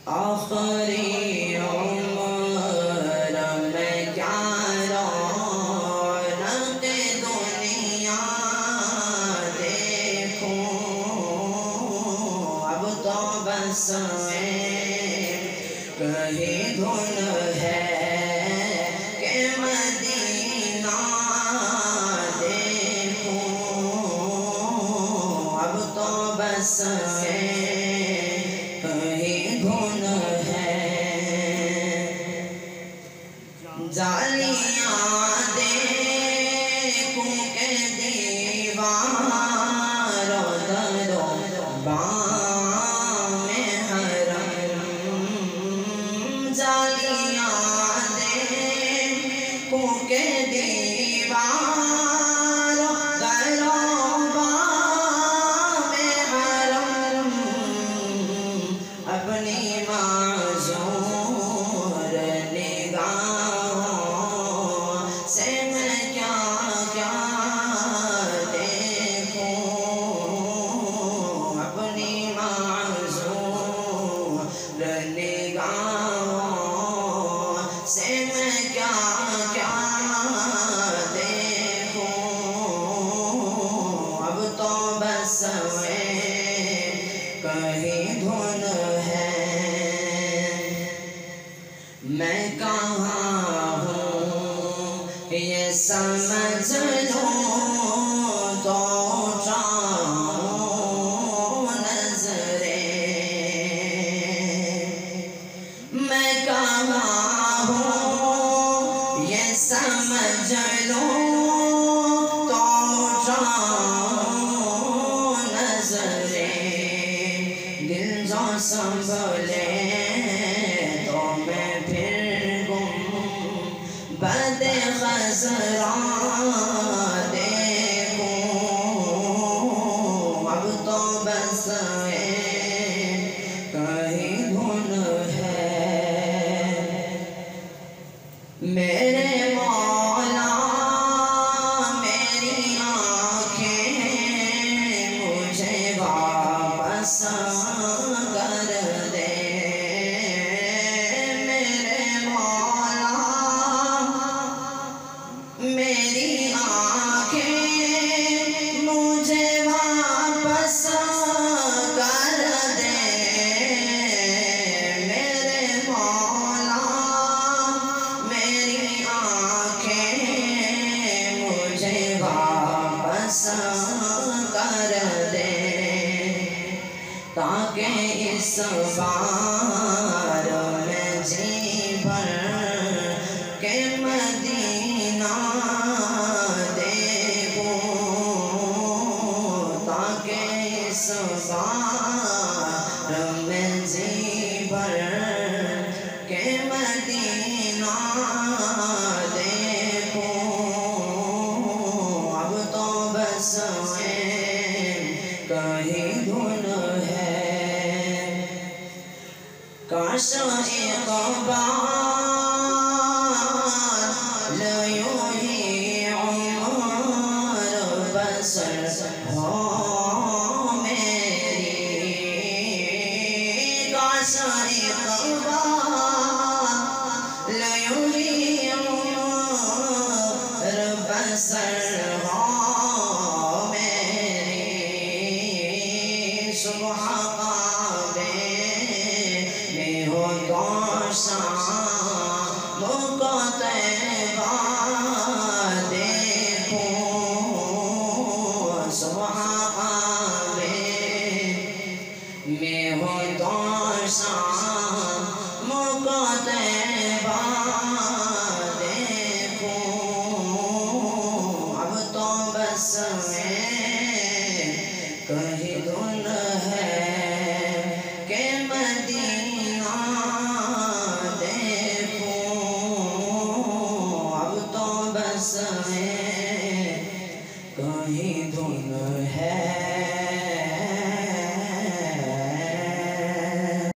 آخری عمر میں کیا رونق دنیا دیکھوں، اب تو بس کہیں دھن ہے کہ مدینہ دیکھوں، اب تو بس کہیں دھن ہے۔ جالیاں دیکھوں کہ دیواروں دروں بام حرم، جالیاں دیکھوں کہ دیواروں دروں بام حرم، اپنی معذور سے میں کیا کیا دیکھوں، اپنی معذور نگاہوں سے میں کیا کیا دیکھوں، اب تو بس کہیں دھن ہے۔ میں کہاں ہوں یہ سمجھ لوں تو اٹھاؤں نظریں، میں کہاں ہوں یہ سمجھ لوں تو اٹھاؤں نظریں، دل جو سنبھلے تو میں پھر گنبد خضرا دیکھوں، اب تو بس کہیں دھن ہے۔ میرے مولا میری آنکھیں مجھے واپس کر دے، میری آنکھیں مجھے واپس کر دے، میرے مولا میری آنکھیں مجھے واپس کر دے، تاکہ اس بار میں جی بھر کے مدینہ دیکھوں، تاکہ اس بار میں جی بھر کے مدینہ دیکھوں، اب تو بس کہیں دھن ہے۔ کاش اقبال یوں ہی عمر بسر ہو میری، کاش اقبال یوں ہی عمر بسر ہو میری، صبح کعبے میں ہو تو شام کو